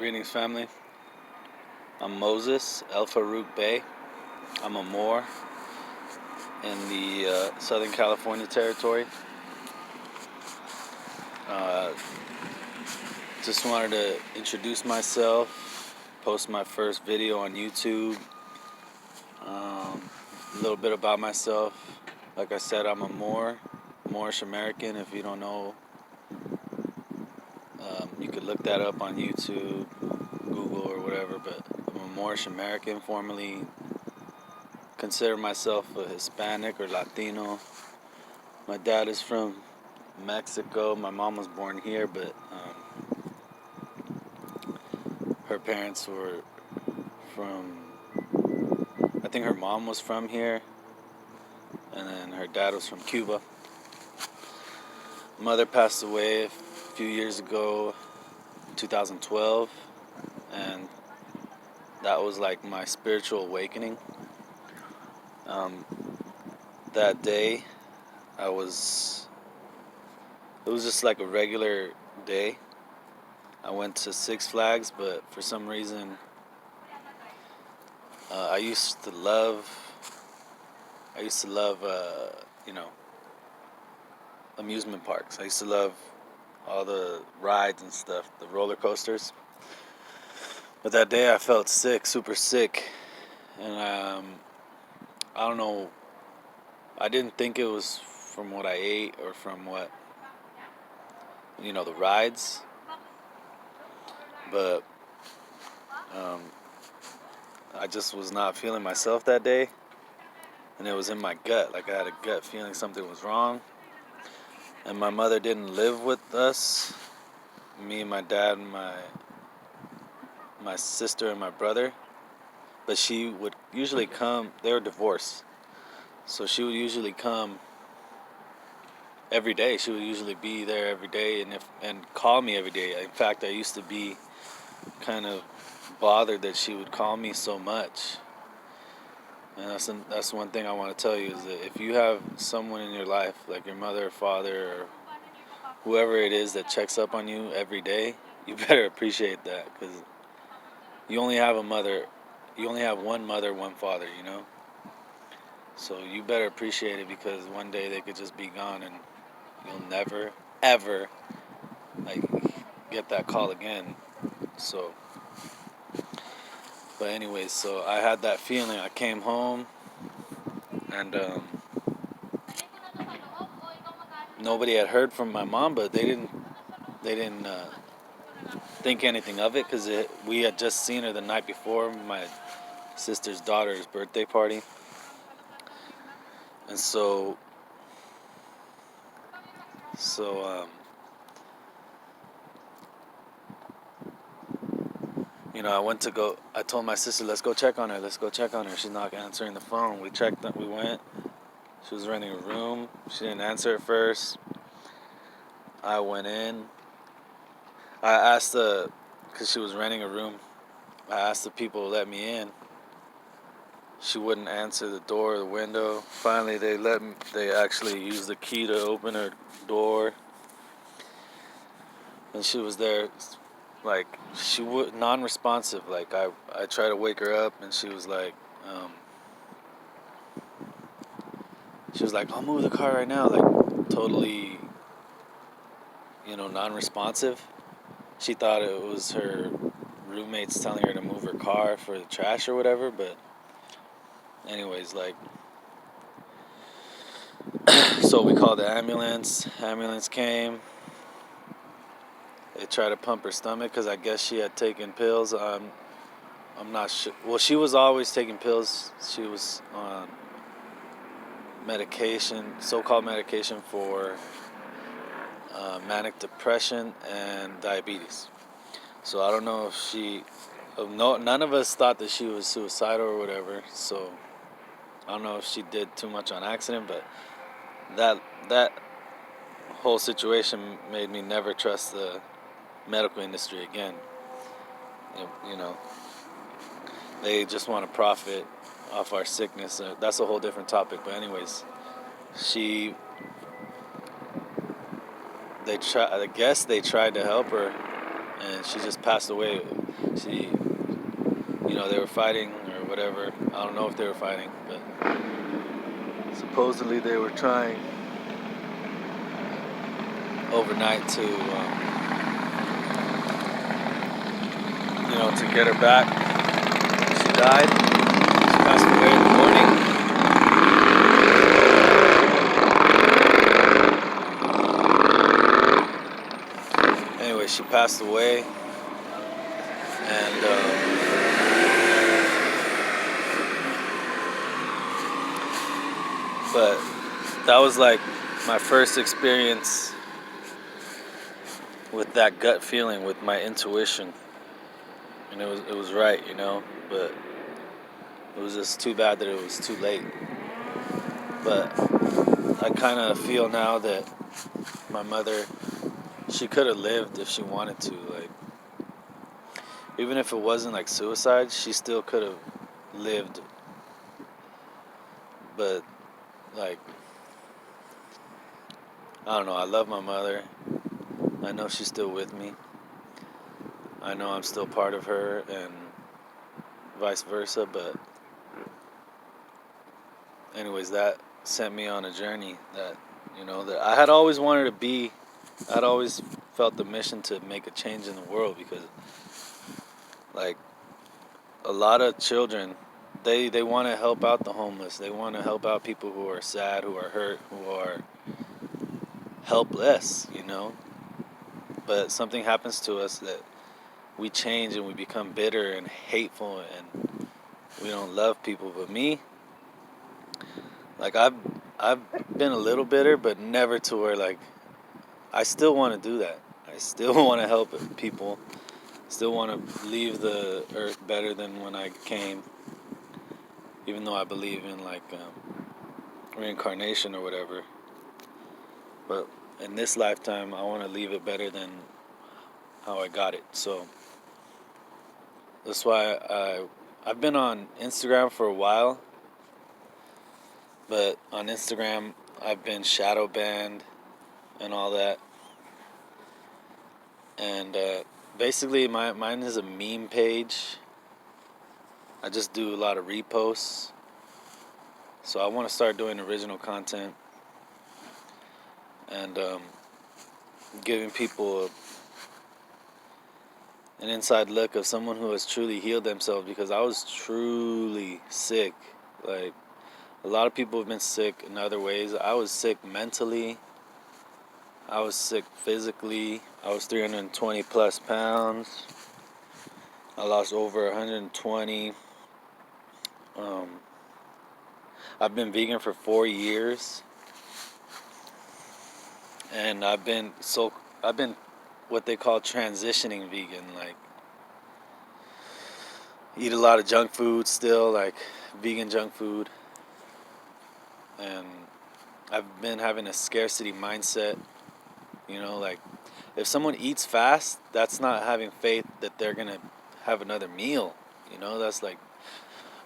Greetings, family. I'm Moses, El Farouk Bey. I'm a Moor in the Southern California territory. Uh, just wanted to introduce myself, post my first video on YouTube. A little bit about myself. Like I said, I'm a Moorish American. If you don't know, you could look that up on YouTube, Google, or whatever. But I'm a Moorish American, formerly consider myself a Hispanic or Latino. My dad is from Mexico. My mom was born here, but her parents were from, I think her mom was from here, and then her dad was from Cuba. Mother passed away a few years ago, 2012, and that was like my spiritual awakening. That day, it was just like a regular day. I went to Six Flags, but for some reason, I used to love, amusement parks. I used to love all the rides and stuff, the roller coasters. But that day I felt sick, super sick, and I don't know. I didn't think it was from what I ate or from what, the rides, but I just was not feeling myself that day, and it was in my gut. Like I had a gut feeling something was wrong. And my mother didn't live with us. Me and my dad and my sister and my brother. But she would usually come. They were divorced, so she would usually come every day. She would usually be there every day and call me every day. In fact, I used to be kind of bothered that she would call me so much. And that's one thing I want to tell you is that if you have someone in your life, like your mother or father or whoever it is that checks up on you every day, you better appreciate that, because you only have one mother, one father, So you better appreciate it, because one day they could just be gone and you'll never, ever, like, get that call again. So, but anyways, so I had that feeling. I came home and nobody had heard from my mom, but they didn't think anything of it, because we had just seen her the night before my sister's daughter's birthday party. And so I told my sister, let's go check on her. She's not answering the phone. We went. She was renting a room. She didn't answer at first. I went in. I asked because she was renting a room, I asked the people to let me in. She wouldn't answer the door or the window. Finally, they actually used the key to open her door. And she was there, like, she would non-responsive. Like, I tried to wake her up, and she was like, I'll move the car right now. Like, totally, non-responsive. She thought it was her roommates telling her to move her car for the trash or whatever. But anyways, like, so we called the ambulance. Ambulance came. They tried to pump her stomach because I guess she had taken pills. I'm not sure. Well, she was always taking pills. She was on medication, so-called medication for manic depression and diabetes. So I don't know if none of us thought that she was suicidal or whatever. So I don't know if she did too much on accident, but that whole situation made me never trust the medical industry again. They just want to profit off our sickness. That's a whole different topic. But anyways, I guess they tried to help her, and she just passed away. She, they were fighting or whatever. I don't know if they were fighting, but supposedly they were trying overnight to, to get her back. She died. She passed away in the morning. Anyway, she passed away, and but that was like my first experience with that gut feeling, with my intuition, and it was right, but it was just too bad that it was too late. But I kind of feel now that my mother, she could have lived if she wanted to. Like, even if it wasn't like suicide, she still could have lived. But like, I don't know, I love my mother. I know she's still with me. I know I'm still part of her, and vice versa. But anyways, that sent me on a journey that, that I had always wanted to be. I'd always felt the mission to make a change in the world, because like a lot of children, they want to help out the homeless. They want to help out people who are sad, who are hurt, who are helpless, But something happens to us that we change and we become bitter and hateful, and we don't love people. But me, like I've been a little bitter, but never to where like I still want to do that. I still want to help people. Still want to leave the earth better than when I came. Even though I believe in like reincarnation or whatever. But in this lifetime, I want to leave it better than how I got it. So that's why I've been on Instagram for a while. But on Instagram, I've been shadow banned and all that. And basically, mine is a meme page. I just do a lot of reposts. So I want to start doing original content and giving people an inside look of someone who has truly healed themselves, because I was truly sick. Like, a lot of people have been sick in other ways. I was sick mentally. I was sick physically. I was 320 plus pounds. I lost over 120. I've been vegan for 4 years. And I've been what they call transitioning vegan, like eat a lot of junk food still, like vegan junk food. And I've been having a scarcity mindset, like if someone eats fast, that's not having faith that they're gonna have another meal. That's like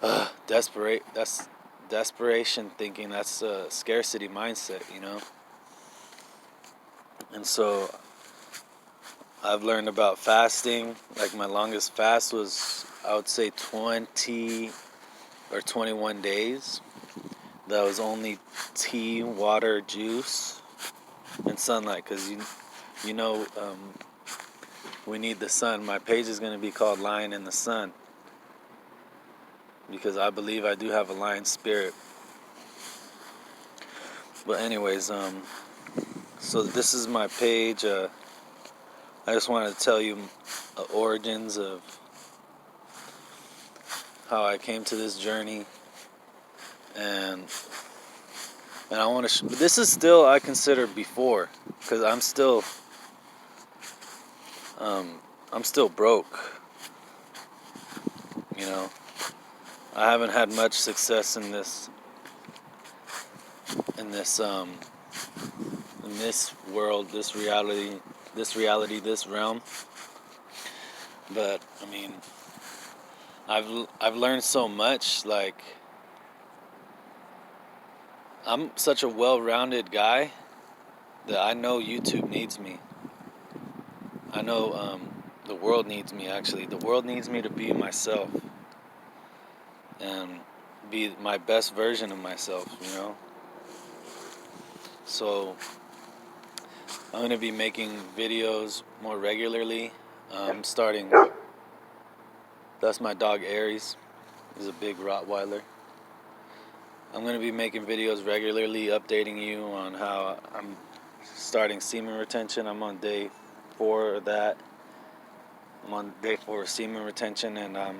that's desperation thinking. That's a scarcity mindset. And so I've learned about fasting. Like, my longest fast was, I would say, 20 or 21 days. That was only tea, water, juice, and sunlight, because we need the sun. My page is going to be called Lion in the Sun, because I believe I do have a lion spirit. But anyways, so this is my page. I just wanted to tell you the origins of how I came to this journey, and I want to. This is still, I consider, before, because I'm still broke. I haven't had much success in this world, this reality, this realm. But I mean, I've learned so much. Like, I'm such a well-rounded guy that I know YouTube needs me. I know The world needs me, actually. The world needs me to be myself and be my best version of myself, you know? So I'm going to be making videos more regularly. Starting, that's my dog Aries. He's a big Rottweiler. I'm going to be making videos regularly, updating you on how I'm starting semen retention. I'm on day 4 of that. I'm on day 4 of semen retention, and I'm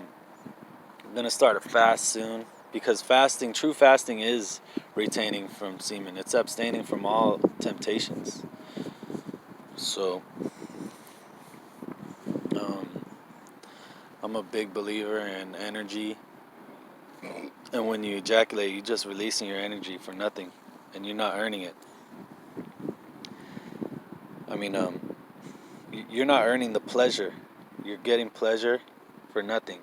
going to start a fast soon, because true fasting is retaining from semen. It's abstaining from all temptations. So I'm a big believer in energy, and when you ejaculate, you're just releasing your energy for nothing, and you're not earning it. I mean, you're not earning the pleasure. You're getting pleasure for nothing,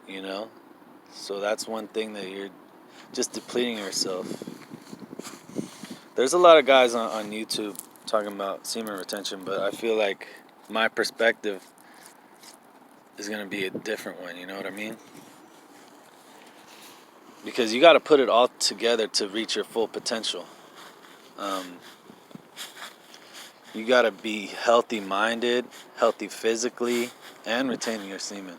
you know? So that's one thing that you're just depleting yourself. There's a lot of guys on YouTube talking about semen retention, but I feel like my perspective is going to be a different one, you know what I mean? Because you got to put it all together to reach your full potential. You got to be healthy minded, healthy physically, and retaining your semen.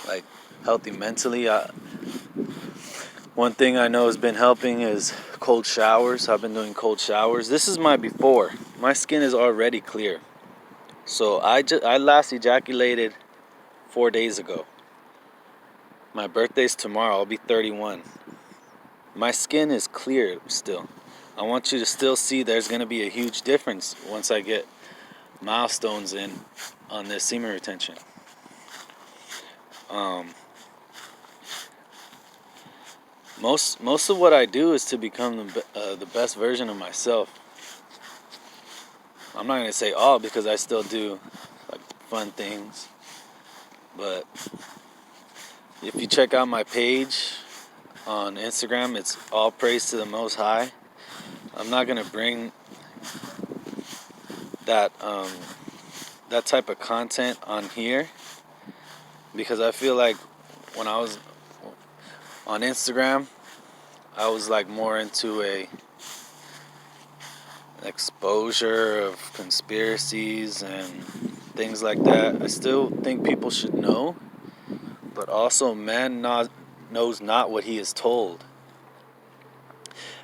Like, healthy mentally. One thing I know has been helping is cold showers. I've been doing cold showers. This is my before. My skin is already clear. So I last ejaculated 4 days ago. My birthday's tomorrow. I'll be 31. My skin is clear still. I want you to still see there's going to be a huge difference once I get milestones in on this semen retention. Most of what I do is to become the best version of myself. I'm not going to say all, because I still do like fun things. But if you check out my page on Instagram, it's all praise to the Most High. I'm not going to bring that that type of content on here, because I feel like when I was on Instagram, I was like more into a exposure of conspiracies and things like that. I still think people should know, but also man knows not what he is told.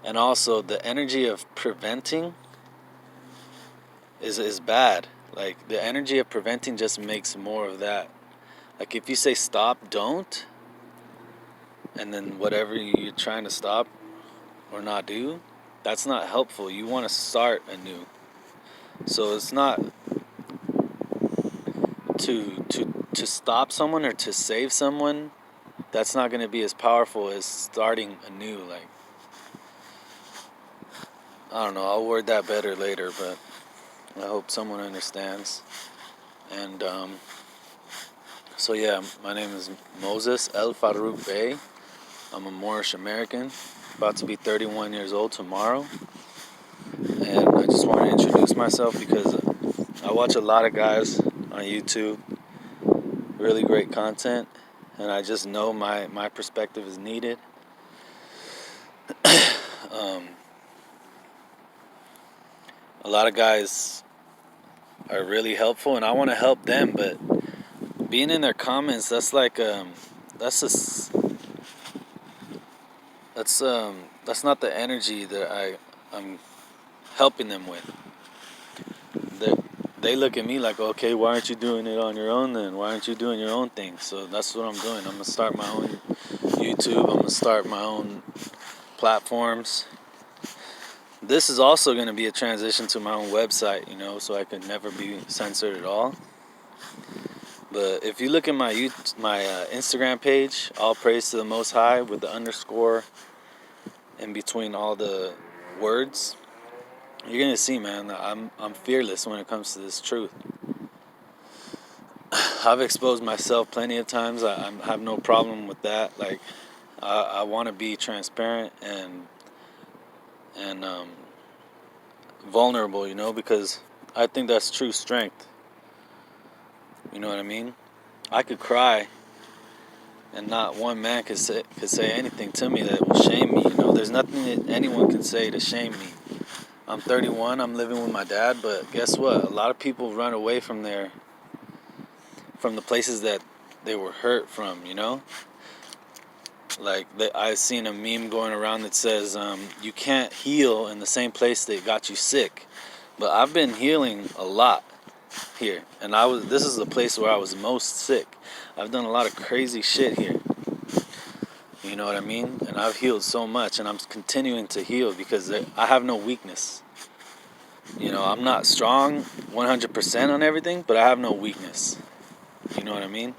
And also the energy of preventing is bad. Like, the energy of preventing just makes more of that. Like, if you say stop, don't, and then whatever you're trying to stop or not do, that's not helpful. You want to start anew. So it's not to stop someone or to save someone. That's not going to be as powerful as starting anew. Like, I don't know, I'll word that better later, but I hope someone understands. And so yeah, my name is Moses El Farouk Bey. I'm a Moorish American, about to be 31 years old tomorrow. And I just want to introduce myself because I watch a lot of guys on YouTube, really great content, and I just know my perspective is needed. A lot of guys are really helpful, and I want to help them, but being in their comments, that's like that's not the energy that I'm helping them with. They look at me like, okay, why aren't you doing it on your own then? Why aren't you doing your own thing? So that's what I'm doing. I'm going to start my own YouTube. I'm going to start my own platforms. This is also going to be a transition to my own website, you know, so I could never be censored at all. But if you look at my Instagram page, all praise to the Most High, with the underscore in between all the words, you're gonna see, man, that I'm fearless when it comes to this truth. I've exposed myself plenty of times. I have no problem with that. Like, I want to be transparent and vulnerable, you know, because I think that's true strength. You know what I mean? I could cry, and not one man could say anything to me that will shame me. You know, there's nothing that anyone can say to shame me. I'm 31. I'm living with my dad, but guess what? A lot of people run away from the places that they were hurt from. You know, like I've seen a meme going around that says, "You can't heal in the same place that got you sick." But I've been healing a lot here, and this is the place where I was most sick. I've done a lot of crazy shit here. You know what I mean? And I've healed so much, and I'm continuing to heal because I have no weakness. You know, I'm not strong 100% on everything, but I have no weakness. You know what I mean?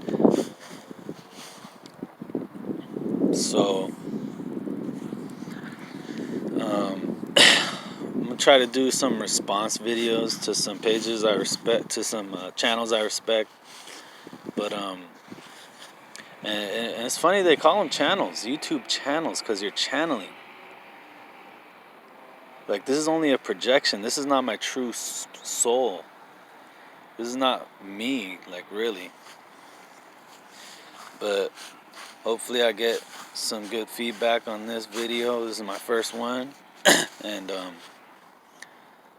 So, I'm gonna try to do some response videos to some pages I respect, to some channels I respect. But and it's funny they call them channels, YouTube channels, because you're channeling. Like, this is only a projection. This is not my true soul. This is not me, like, really. But hopefully I get some good feedback on this video. This is my first one. And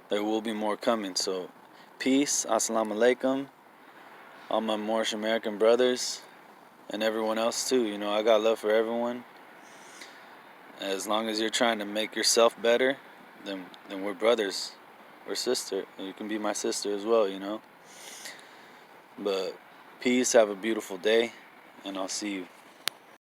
there will be more coming. So peace, assalamu alaikum, all my Moorish American brothers, and everyone else too. You know, I got love for everyone. As long as you're trying to make yourself better, then we're brothers or sister. You can be my sister as well, you know. But peace, have a beautiful day, and I'll see you.